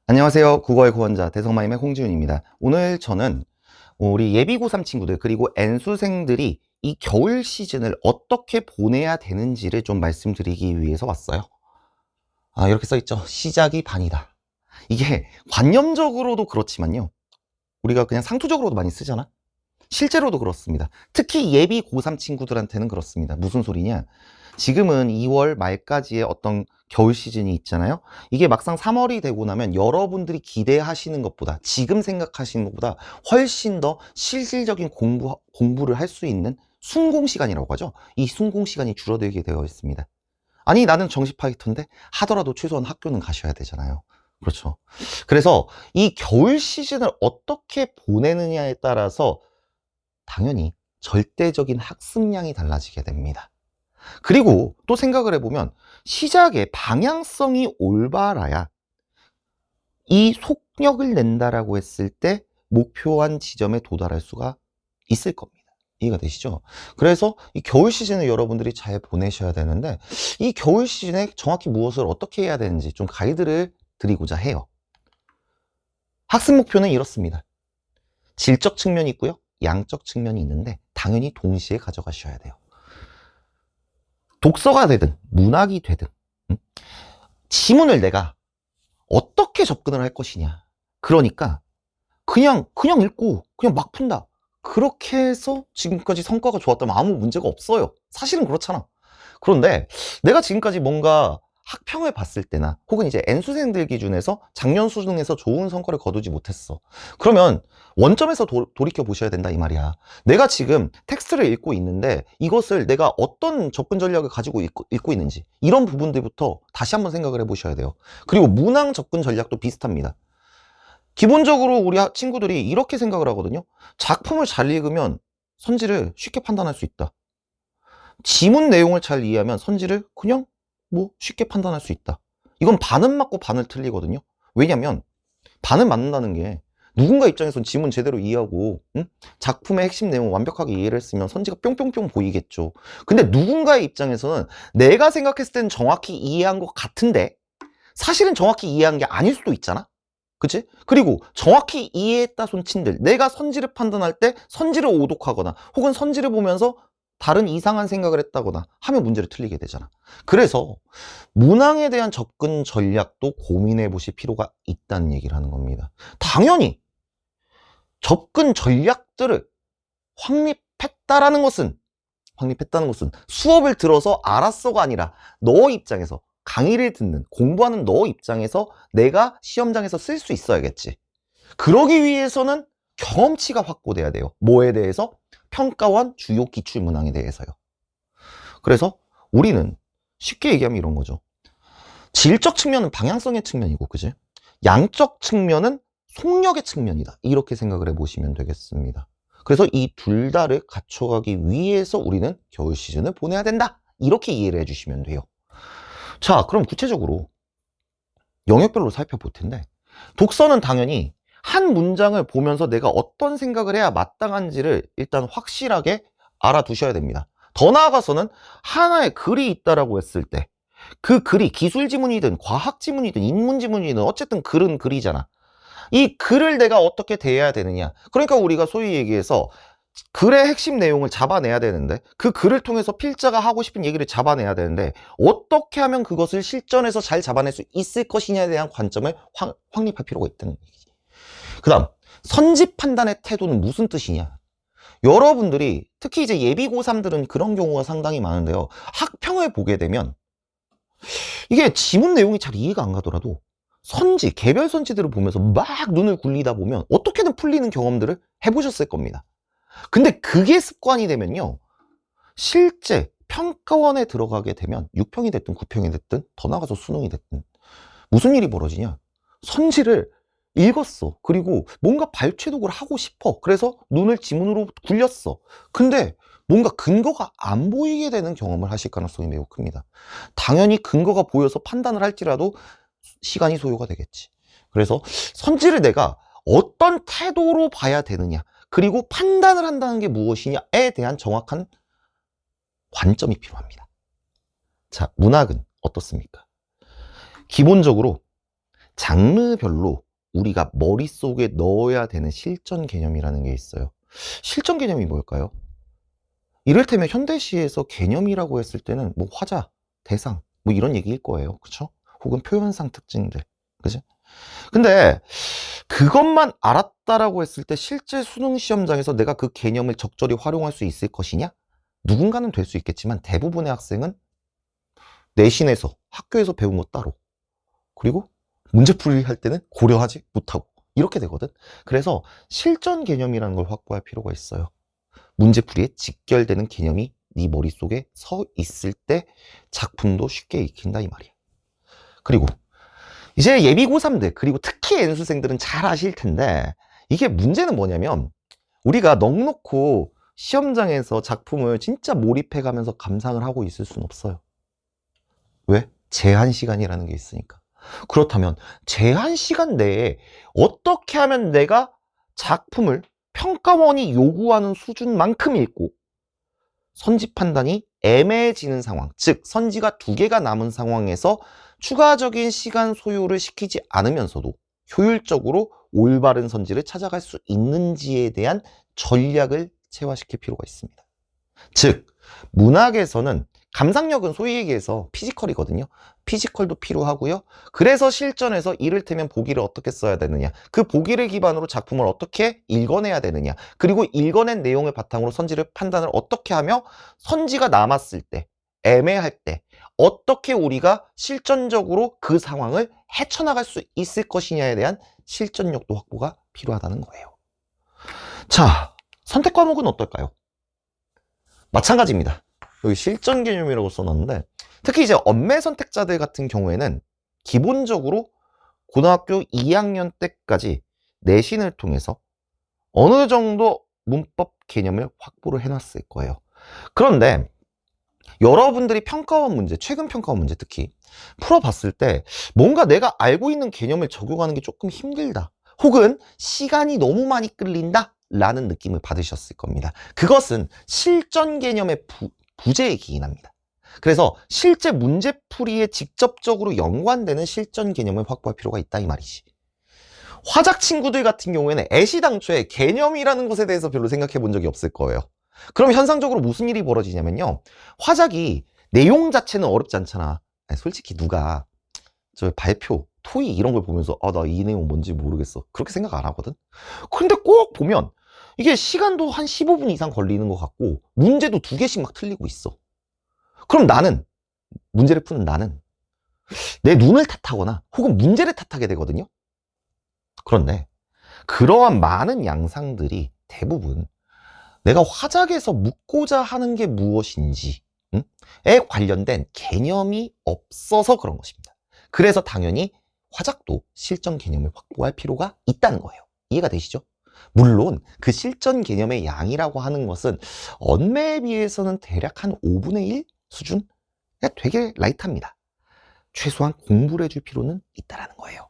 안녕하세요. 국어의 구원자 대성마임의 홍지윤입니다. 오늘 저는 우리 예비 고3 친구들 그리고 N수생들이 이 겨울 시즌을 어떻게 보내야 되는지를 좀 말씀드리기 위해서 왔어요. 이렇게 써있죠. 시작이 반이다. 이게 관념적으로도 그렇지만요. 우리가 그냥 상투적으로도 많이 쓰잖아. 실제로도 그렇습니다. 특히 예비 고3 친구들한테는 그렇습니다. 무슨 소리냐? 지금은 2월 말까지의 어떤 겨울 시즌이 있잖아요. 이게 막상 3월이 되고 나면 여러분들이 기대하시는 것보다, 지금 생각하시는 것보다 훨씬 더 실질적인 공부를 할 수 있는 순공 시간이라고 하죠. 이 순공 시간이 줄어들게 되어 있습니다. 아니, 나는 정시 파이터인데 하더라도 최소한 학교는 가셔야 되잖아요. 그렇죠. 그래서 이 겨울 시즌을 어떻게 보내느냐에 따라서 당연히 절대적인 학습량이 달라지게 됩니다. 그리고 또 생각을 해보면 시작의 방향성이 올바라야 이 속력을 낸다라고 했을 때 목표한 지점에 도달할 수가 있을 겁니다. 이해가 되시죠? 그래서 이 겨울 시즌을 여러분들이 잘 보내셔야 되는데 이 겨울 시즌에 정확히 무엇을 어떻게 해야 되는지 좀 가이드를 드리고자 해요. 학습 목표는 이렇습니다. 질적 측면이 있고요. 양적 측면이 있는데 당연히 동시에 가져가셔야 돼요. 독서가 되든 문학이 되든 지문을 내가 어떻게 접근을 할 것이냐. 그러니까 그냥 읽고 그냥 막 푼다. 그렇게 해서 지금까지 성과가 좋았다면 아무 문제가 없어요. 사실은 그렇잖아. 그런데 내가 지금까지 뭔가 학평을 봤을 때나 혹은 이제 N수생들 기준에서 작년 수능에서 좋은 성과를 거두지 못했어. 그러면 원점에서 돌이켜 보셔야 된다 이 말이야. 내가 지금 텍스트를 읽고 있는데 이것을 내가 어떤 접근 전략을 가지고 읽고 있는지 이런 부분들부터 다시 한번 생각을 해보셔야 돼요. 그리고 문항 접근 전략도 비슷합니다. 기본적으로 우리 친구들이 이렇게 생각을 하거든요. 작품을 잘 읽으면 선지를 쉽게 판단할 수 있다. 지문 내용을 잘 이해하면 선지를 그냥 쉽게 판단할 수 있다. 이건 반은 맞고 반을 틀리거든요. 왜냐면 반을 맞는다는 게 누군가 입장에선 지문 제대로 이해하고 작품의 핵심 내용 완벽하게 이해를 했으면 선지가 뿅뿅뿅 보이겠죠. 근데 누군가의 입장에서는 내가 생각했을 때는 정확히 이해한 것 같은데 사실은 정확히 이해한 게 아닐 수도 있잖아. 그치? 그리고 정확히 이해했다 손친들, 내가 선지를 판단할 때 선지를 오독하거나 혹은 선지를 보면서 다른 이상한 생각을 했다거나 하면 문제를 틀리게 되잖아. 그래서 문항에 대한 접근 전략도 고민해 보실 필요가 있다는 얘기를 하는 겁니다. 당연히 접근 전략들을 확립했다는 것은 수업을 들어서 알았어가 아니라 너 입장에서 강의를 듣는 공부하는 너 입장에서 내가 시험장에서 쓸 수 있어야겠지. 그러기 위해서는 경험치가 확보돼야 돼요. 뭐에 대해서? 평가원 주요 기출문항에 대해서요. 그래서 우리는 쉽게 얘기하면 이런 거죠. 질적 측면은 방향성의 측면이고, 그지? 양적 측면은 속력의 측면이다. 이렇게 생각을 해보시면 되겠습니다. 그래서 이 둘 다를 갖춰가기 위해서 우리는 겨울 시즌을 보내야 된다. 이렇게 이해를 해주시면 돼요. 자, 그럼 구체적으로 영역별로 살펴볼 텐데 독서는 당연히 한 문장을 보면서 내가 어떤 생각을 해야 마땅한지를 일단 확실하게 알아두셔야 됩니다. 더 나아가서는 하나의 글이 있다라고 했을 때 그 글이 기술 지문이든 과학 지문이든 인문 지문이든 어쨌든 글은 글이잖아. 이 글을 내가 어떻게 대해야 되느냐. 그러니까 우리가 소위 얘기해서 글의 핵심 내용을 잡아내야 되는데 그 글을 통해서 필자가 하고 싶은 얘기를 잡아내야 되는데 어떻게 하면 그것을 실전에서 잘 잡아낼 수 있을 것이냐에 대한 관점을 확립할 필요가 있다는 얘기지. 그 다음 선지 판단의 태도는 무슨 뜻이냐. 여러분들이 특히 이제 예비 고3들은 그런 경우가 상당히 많은데요. 학평을 보게 되면 이게 지문 내용이 잘 이해가 안 가더라도 선지, 개별 선지들을 보면서 막 눈을 굴리다 보면 어떻게든 풀리는 경험들을 해보셨을 겁니다. 근데 그게 습관이 되면요. 실제 평가원에 들어가게 되면 6평이 됐든 9평이 됐든 더 나가서 수능이 됐든 무슨 일이 벌어지냐. 선지를 읽었어. 그리고 뭔가 발췌독을 하고 싶어. 그래서 눈을 지문으로 굴렸어. 근데 뭔가 근거가 안 보이게 되는 경험을 하실 가능성이 매우 큽니다. 당연히 근거가 보여서 판단을 할지라도 시간이 소요가 되겠지. 그래서 선지를 내가 어떤 태도로 봐야 되느냐, 그리고 판단을 한다는 게 무엇이냐에 대한 정확한 관점이 필요합니다. 자, 문학은 어떻습니까? 기본적으로 장르별로 우리가 머릿속에 넣어야 되는 실전 개념이라는 게 있어요. 실전 개념이 뭘까요? 이를테면 현대시에서 개념이라고 했을 때는 뭐 화자, 대상, 뭐 이런 얘기일 거예요. 그쵸? 혹은 표현상 특징들. 그죠? 근데 그것만 알았다라고 했을 때 실제 수능 시험장에서 내가 그 개념을 적절히 활용할 수 있을 것이냐? 누군가는 될 수 있겠지만 대부분의 학생은 내신에서 학교에서 배운 거 따로, 그리고 문제풀이 할 때는 고려하지 못하고 이렇게 되거든. 그래서 실전 개념이라는 걸 확보할 필요가 있어요. 문제풀이에 직결되는 개념이 네 머릿속에 서 있을 때 작품도 쉽게 익힌다 이 말이야. 그리고 이제 예비 고3들, 그리고 특히 N수생들은 잘 아실 텐데, 이게 문제는 뭐냐면 우리가 넋놓고 시험장에서 작품을 진짜 몰입해가면서 감상을 하고 있을 수는 없어요. 왜? 제한 시간이라는 게 있으니까. 그렇다면 제한 시간 내에 어떻게 하면 내가 작품을 평가원이 요구하는 수준만큼 읽고 선지 판단이 애매해지는 상황, 즉 선지가 2개가 남은 상황에서 추가적인 시간 소요를 시키지 않으면서도 효율적으로 올바른 선지를 찾아갈 수 있는지에 대한 전략을 체화시킬 필요가 있습니다. 즉 문학에서는 감상력은 소위 얘기해서 피지컬이거든요. 피지컬도 필요하고요. 그래서 실전에서 이를테면 보기를 어떻게 써야 되느냐, 그 보기를 기반으로 작품을 어떻게 읽어내야 되느냐, 그리고 읽어낸 내용을 바탕으로 선지를 판단을 어떻게 하며 선지가 남았을 때, 애매할 때 어떻게 우리가 실전적으로 그 상황을 헤쳐나갈 수 있을 것이냐에 대한 실전력도 확보가 필요하다는 거예요. 자, 선택 과목은 어떨까요? 마찬가지입니다. 여기 실전 개념이라고 써놨는데, 특히 이제 엄매 선택자들 같은 경우에는 기본적으로 고등학교 2학년 때까지 내신을 통해서 어느 정도 문법 개념을 확보를 해놨을 거예요. 그런데 여러분들이 평가원 문제, 최근 평가원 문제 특히 풀어봤을 때 뭔가 내가 알고 있는 개념을 적용하는 게 조금 힘들다, 혹은 시간이 너무 많이 끌린다 라는 느낌을 받으셨을 겁니다. 그것은 실전 개념의 부재에 기인합니다. 그래서 실제 문제풀이에 직접적으로 연관되는 실전 개념을 확보할 필요가 있다 이 말이지. 화작 친구들 같은 경우에는 애시당초에 개념이라는 것에 대해서 별로 생각해 본 적이 없을 거예요. 그럼 현상적으로 무슨 일이 벌어지냐면요, 화작이 내용 자체는 어렵지 않잖아. 아니, 솔직히 누가 저 발표, 토익 이런 걸 보면서 나 이 내용 뭔지 모르겠어 그렇게 생각 안 하거든. 근데 꼭 보면 이게 시간도 한 15분 이상 걸리는 것 같고 문제도 2개씩 막 틀리고 있어. 그럼 나는, 문제를 푸는 나는 내 눈을 탓하거나 혹은 문제를 탓하게 되거든요. 그런데 그러한 많은 양상들이 대부분 내가 화작에서 묻고자 하는 게 무엇인지에 관련된 개념이 없어서 그런 것입니다. 그래서 당연히 화작도 실전 개념을 확보할 필요가 있다는 거예요. 이해가 되시죠? 물론 그 실전 개념의 양이라고 하는 것은 언매에 비해서는 대략 한 5분의 1 수준? 되게 라이트합니다. 최소한 공부를 해줄 필요는 있다는 거예요.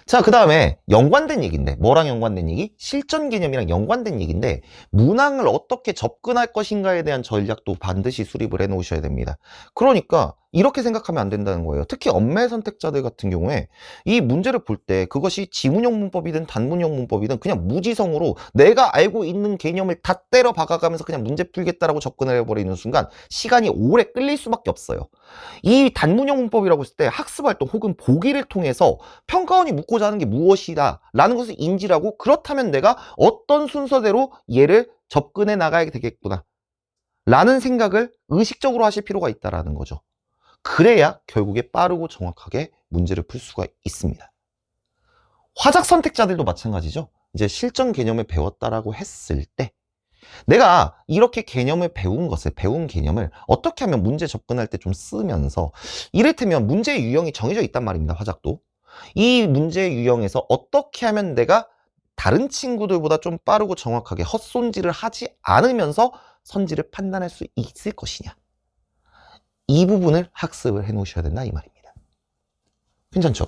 자, 그 다음에 연관된 얘기인데, 뭐랑 연관된 얘기? 실전 개념이랑 연관된 얘기인데, 문항을 어떻게 접근할 것인가에 대한 전략도 반드시 수립을 해 놓으셔야 됩니다. 그러니까 이렇게 생각하면 안 된다는 거예요. 특히 엄매 선택자들 같은 경우에 이 문제를 볼 때 그것이 지문형 문법이든 단문형 문법이든 그냥 무지성으로 내가 알고 있는 개념을 다 때려 박아가면서 그냥 문제 풀겠다라고 접근을 해버리는 순간 시간이 오래 끌릴 수밖에 없어요. 이 단문형 문법이라고 했을 때 학습활동 혹은 보기를 통해서 평가원이 묻고자 하는 게 무엇이다 라는 것을 인지를 하고, 그렇다면 내가 어떤 순서대로 얘를 접근해 나가야 되겠구나 라는 생각을 의식적으로 하실 필요가 있다는 거죠. 그래야 결국에 빠르고 정확하게 문제를 풀 수가 있습니다. 화작 선택자들도 마찬가지죠. 이제 실전 개념을 배웠다라고 했을 때 내가 이렇게 배운 개념을 어떻게 하면 문제 접근할 때 좀 쓰면서, 이를테면 문제 유형이 정해져 있단 말입니다. 화작도. 이 문제 유형에서 어떻게 하면 내가 다른 친구들보다 좀 빠르고 정확하게 헛손질을 하지 않으면서 선지를 판단할 수 있을 것이냐, 이 부분을 학습을 해 놓으셔야 된다 이 말입니다. 괜찮죠?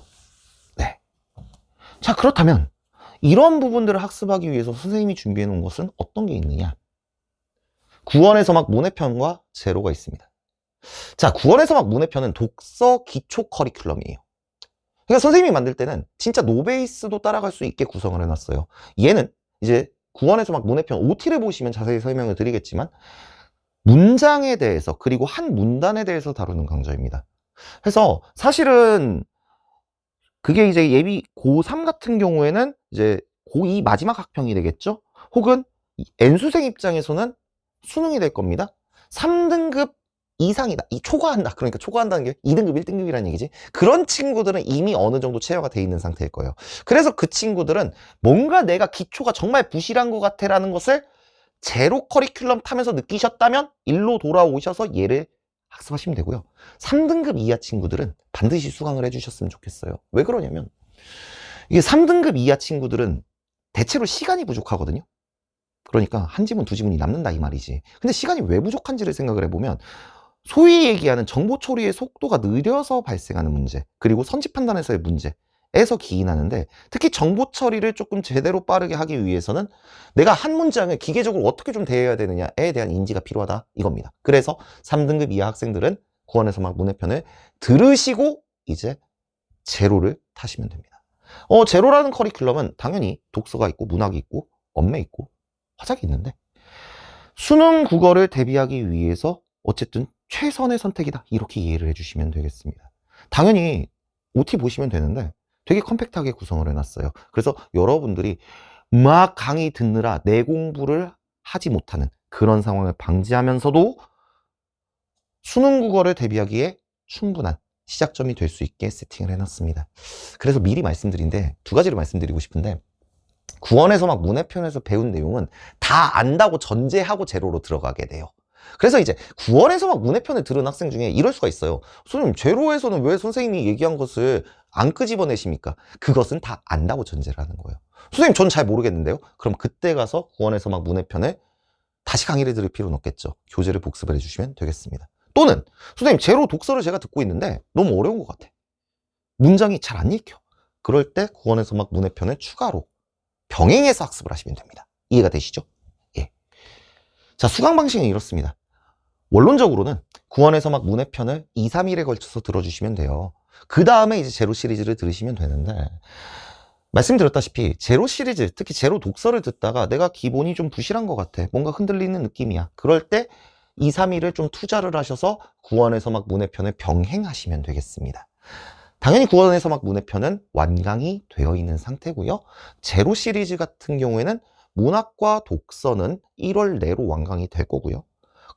네. 자, 그렇다면 이런 부분들을 학습하기 위해서 선생님이 준비해 놓은 것은 어떤 게 있느냐? 구원의 서막 문해편과 제로가 있습니다. 자, 구원의 서막 문해편은 독서 기초 커리큘럼이에요. 그러니까 선생님이 만들 때는 진짜 노베이스도 따라갈 수 있게 구성을 해놨어요. 얘는 이제 구원에서 막 문해편 OT를 보시면 자세히 설명을 드리겠지만 문장에 대해서 그리고 한 문단에 대해서 다루는 강좌입니다. 그래서 사실은 그게 이제 예비 고3 같은 경우에는 이제 고2 마지막 학평이 되겠죠? 혹은 N수생 입장에서는 수능이 될 겁니다. 3등급 이상이다. 이 초과한다. 그러니까 초과한다는 게 2등급, 1등급이라는 얘기지. 그런 친구들은 이미 어느 정도 체화가 돼 있는 상태일 거예요. 그래서 그 친구들은 뭔가 내가 기초가 정말 부실한 것 같아라는 것을 제로 커리큘럼 타면서 느끼셨다면 일로 돌아오셔서 얘를 학습하시면 되고요. 3등급 이하 친구들은 반드시 수강을 해주셨으면 좋겠어요. 왜 그러냐면 이게 3등급 이하 친구들은 대체로 시간이 부족하거든요. 그러니까 한 지문 두 지문이 남는다 이 말이지. 근데 시간이 왜 부족한지를 생각을 해보면 소위 얘기하는 정보 처리의 속도가 느려서 발생하는 문제, 그리고 선지 판단에서의 문제에서 기인하는데, 특히 정보 처리를 조금 제대로 빠르게 하기 위해서는 내가 한 문장을 기계적으로 어떻게 좀 대해야 되느냐에 대한 인지가 필요하다 이겁니다. 그래서 3등급 이하 학생들은 구원에서 막 문해편을 들으시고 이제 제로를 타시면 됩니다. 제로라는 커리큘럼은 당연히 독서가 있고 문학이 있고 언매 있고 화작이 있는데, 수능 국어를 대비하기 위해서 어쨌든 최선의 선택이다 이렇게 이해를 해주시면 되겠습니다. 당연히 OT 보시면 되는데 되게 컴팩트하게 구성을 해놨어요. 그래서 여러분들이 막 강의 듣느라 내 공부를 하지 못하는 그런 상황을 방지하면서도 수능 국어를 대비하기에 충분한 시작점이 될 수 있게 세팅을 해놨습니다. 그래서 미리 말씀드린데 두 가지를 말씀드리고 싶은데, 구원에서 막 문해편에서 배운 내용은 다 안다고 전제하고 제로로 들어가게 돼요. 그래서 이제 구원에서 막 문해편을 들은 학생 중에 이럴 수가 있어요. 선생님, 제로에서는 왜 선생님이 얘기한 것을 안 끄집어내십니까? 그것은 다 안다고 전제를 하는 거예요. 선생님, 전 잘 모르겠는데요. 그럼 그때 가서 구원에서 막 문해편을 다시 강의를 들을 필요는 없겠죠. 교재를 복습을 해주시면 되겠습니다. 또는 선생님, 제로 독서를 제가 듣고 있는데 너무 어려운 것 같아. 문장이 잘 안 읽혀. 그럴 때 구원에서 막 문해편을 추가로 병행해서 학습을 하시면 됩니다. 이해가 되시죠? 예. 자, 수강 방식은 이렇습니다. 원론적으로는 구원에서 막 문해편을 2, 3일에 걸쳐서 들어주시면 돼요. 그 다음에 이제 제로 시리즈를 들으시면 되는데, 말씀드렸다시피 제로 시리즈, 특히 제로 독서를 듣다가 내가 기본이 좀 부실한 것 같아. 뭔가 흔들리는 느낌이야. 그럴 때 2, 3일을 좀 투자를 하셔서 구원에서 막 문해편을 병행하시면 되겠습니다. 당연히 구원에서 막 문해편은 완강이 되어 있는 상태고요. 제로 시리즈 같은 경우에는 문학과 독서는 1월 내로 완강이 될 거고요.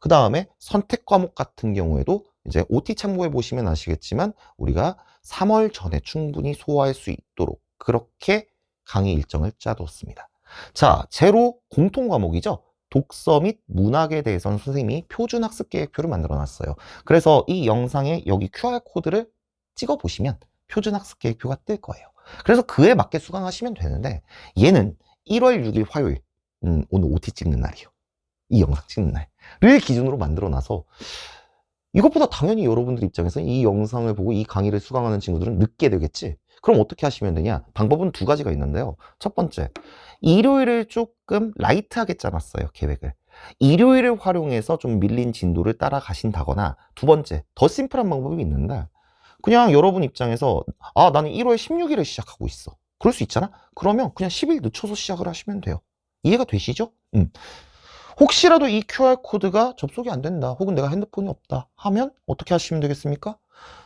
그 다음에 선택 과목 같은 경우에도 이제 OT 참고해 보시면 아시겠지만 우리가 3월 전에 충분히 소화할 수 있도록 그렇게 강의 일정을 짜뒀습니다. 자, 제로 공통 과목이죠. 독서 및 문학에 대해서는 선생님이 표준 학습 계획표를 만들어 놨어요. 그래서 이 영상에 여기 QR코드를 찍어 보시면 표준 학습 계획표가 뜰 거예요. 그래서 그에 맞게 수강하시면 되는데, 얘는 1월 6일 화요일, 오늘 OT 찍는 날이요. 이 영상 찍는 날을 기준으로 만들어 놔서 이것보다 당연히 여러분들 입장에서 이 영상을 보고 이 강의를 수강하는 친구들은 늦게 되겠지. 그럼 어떻게 하시면 되냐? 방법은 두 가지가 있는데요. 첫 번째, 일요일을 조금 라이트하게 짜놨어요, 계획을. 일요일을 활용해서 좀 밀린 진도를 따라가신다거나, 두 번째, 더 심플한 방법이 있는데, 그냥 여러분 입장에서 나는 1월 16일에 시작하고 있어. 그럴 수 있잖아? 그러면 그냥 10일 늦춰서 시작을 하시면 돼요. 이해가 되시죠? 혹시라도 이 QR코드가 접속이 안 된다, 혹은 내가 핸드폰이 없다 하면 어떻게 하시면 되겠습니까?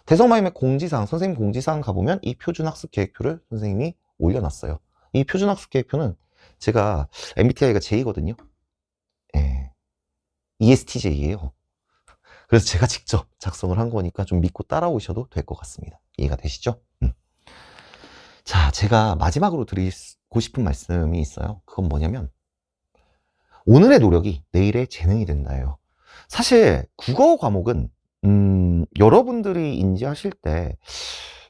대성마임의 공지사항, 선생님 공지사항 가보면 이 표준학습 계획표를 선생님이 올려놨어요. 이 표준학습 계획표는 제가 MBTI가 J거든요. 예. ESTJ예요. 그래서 제가 직접 작성을 한 거니까 좀 믿고 따라오셔도 될 것 같습니다. 이해가 되시죠? 자, 제가 마지막으로 드리고 싶은 말씀이 있어요. 그건 뭐냐면, 오늘의 노력이 내일의 재능이 된다예요. 사실 국어 과목은 여러분들이 인지하실 때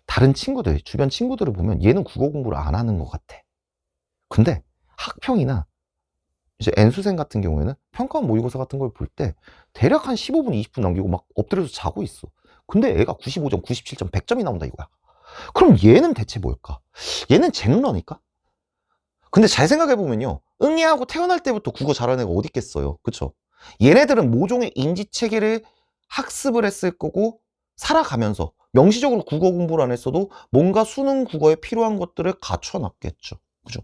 다른 친구들, 주변 친구들을 보면 얘는 국어 공부를 안 하는 것 같아. 근데 학평이나 이제 N수생 같은 경우에는 평가원 모의고사 같은 걸 볼 때 대략 한 15분, 20분 남기고 막 엎드려서 자고 있어. 근데 애가 95점, 97점, 100점이 나온다 이거야. 그럼 얘는 대체 뭘까? 얘는 재능러니까? 근데 잘 생각해보면요, 응애하고 태어날 때부터 국어 잘하는 애가 어디 있겠어요. 그쵸? 얘네들은 모종의 인지체계를 학습을 했을 거고 살아가면서 명시적으로 국어 공부를 안 했어도 뭔가 수능 국어에 필요한 것들을 갖춰놨겠죠. 그죠?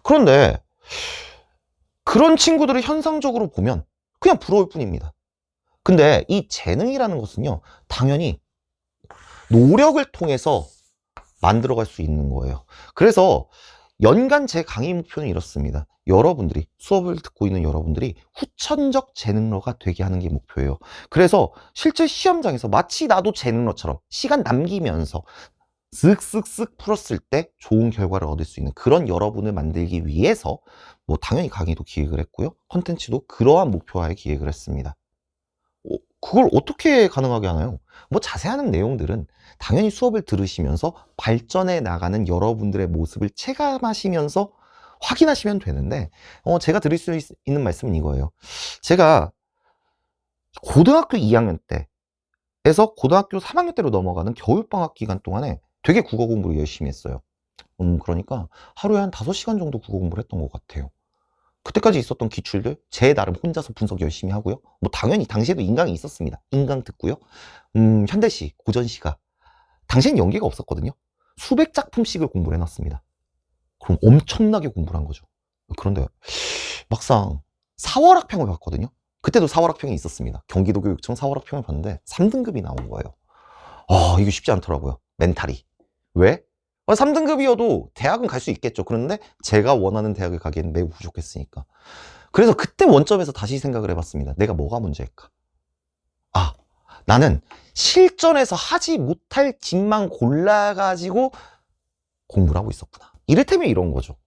그런데 그런 친구들을 현상적으로 보면 그냥 부러울 뿐입니다. 근데 이 재능이라는 것은요, 당연히 노력을 통해서 만들어갈 수 있는 거예요. 그래서 연간 제 강의 목표는 이렇습니다. 여러분들이, 수업을 듣고 있는 여러분들이 후천적 재능러가 되게 하는 게 목표예요. 그래서 실제 시험장에서 마치 나도 재능러처럼 시간 남기면서 쓱쓱쓱 풀었을 때 좋은 결과를 얻을 수 있는 그런 여러분을 만들기 위해서 뭐 당연히 강의도 기획을 했고요. 콘텐츠도 그러한 목표하에 기획을 했습니다. 그걸 어떻게 가능하게 하나요? 뭐 자세한 내용들은 당연히 수업을 들으시면서 발전해 나가는 여러분들의 모습을 체감하시면서 확인하시면 되는데, 제가 드릴 수 있는 말씀은 이거예요. 제가 고등학교 2학년 때에서 고등학교 3학년 때로 넘어가는 겨울방학 기간 동안에 되게 국어 공부를 열심히 했어요. 그러니까 하루에 한 5시간 정도 국어 공부를 했던 것 같아요. 그때까지 있었던 기출들 제 나름 혼자서 분석 열심히 하고요. 뭐 당연히 당시에도 인강이 있었습니다. 인강 듣고요. 현대시, 고전시가 당시엔 연계가 없었거든요. 수백 작품씩을 공부를 해놨습니다. 그럼 엄청나게 공부를 한 거죠. 그런데 막상 4월 학평을 봤거든요. 그때도 4월 학평이 있었습니다. 경기도교육청 4월 학평을 봤는데 3등급이 나온 거예요. 이거 쉽지 않더라고요. 멘탈이. 왜? 3등급이어도 대학은 갈 수 있겠죠. 그런데 제가 원하는 대학을 가기에는 매우 부족했으니까. 그래서 그때 원점에서 다시 생각을 해봤습니다. 내가 뭐가 문제일까? 나는 실전에서 하지 못할 짓만 골라가지고 공부를 하고 있었구나. 이를테면 이런 거죠.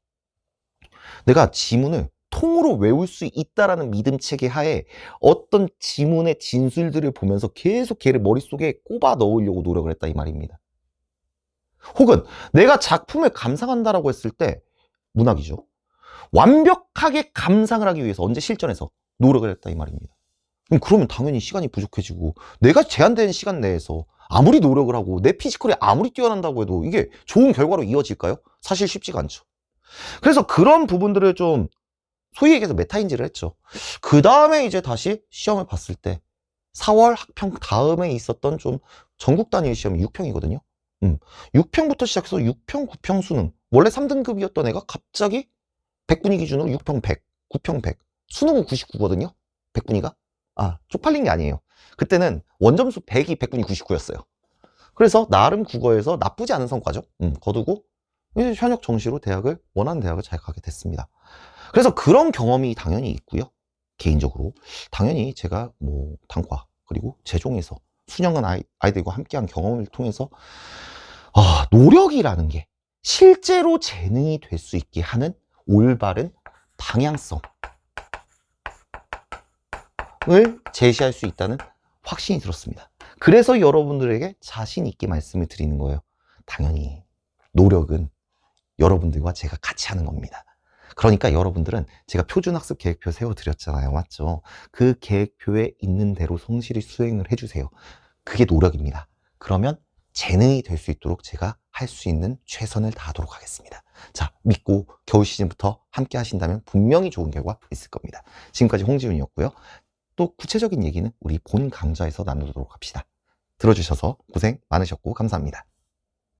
내가 지문을 통으로 외울 수 있다라는 믿음 체계 하에 어떤 지문의 진술들을 보면서 계속 걔를 머릿속에 꼽아 넣으려고 노력을 했다 이 말입니다. 혹은 내가 작품을 감상한다라고 했을 때 문학이죠. 완벽하게 감상을 하기 위해서 언제 실전에서 노력을 했다 이 말입니다. 그러면 당연히 시간이 부족해지고 내가 제한된 시간 내에서 아무리 노력을 하고 내 피지컬이 아무리 뛰어난다고 해도 이게 좋은 결과로 이어질까요? 사실 쉽지가 않죠. 그래서 그런 부분들을 좀 소위 얘기해서 메타인지를 했죠. 그 다음에 이제 다시 시험을 봤을 때 4월 학평 다음에 있었던 좀 전국 단위 시험이 6평이거든요. 6평부터 시작해서 6평, 9평 수능. 원래 3등급이었던 애가 갑자기 100분위 기준으로 6평 100, 9평 100. 수능은 99거든요. 100분위가. 쪽팔린 게 아니에요. 그때는 원점수 100이 100분위 99였어요. 그래서 나름 국어에서 나쁘지 않은 성과죠. 거두고 이제 현역 정시로 원하는 대학을 잘 가게 됐습니다. 그래서 그런 경험이 당연히 있고요. 개인적으로 당연히 제가 뭐 단과 그리고 재종에서 수년간 아이들과 함께한 경험을 통해서 노력이라는 게 실제로 재능이 될 수 있게 하는 올바른 방향성을 제시할 수 있다는 확신이 들었습니다. 그래서 여러분들에게 자신 있게 말씀을 드리는 거예요. 당연히 노력은 여러분들과 제가 같이 하는 겁니다. 그러니까 여러분들은 제가 표준학습 계획표 세워드렸잖아요. 맞죠? 그 계획표에 있는 대로 성실히 수행을 해주세요. 그게 노력입니다. 그러면 재능이 될 수 있도록 제가 할 수 있는 최선을 다하도록 하겠습니다. 자, 믿고 겨울 시즌부터 함께 하신다면 분명히 좋은 결과 있을 겁니다. 지금까지 홍지훈이었고요. 또 구체적인 얘기는 우리 본 강좌에서 나누도록 합시다. 들어주셔서 고생 많으셨고 감사합니다.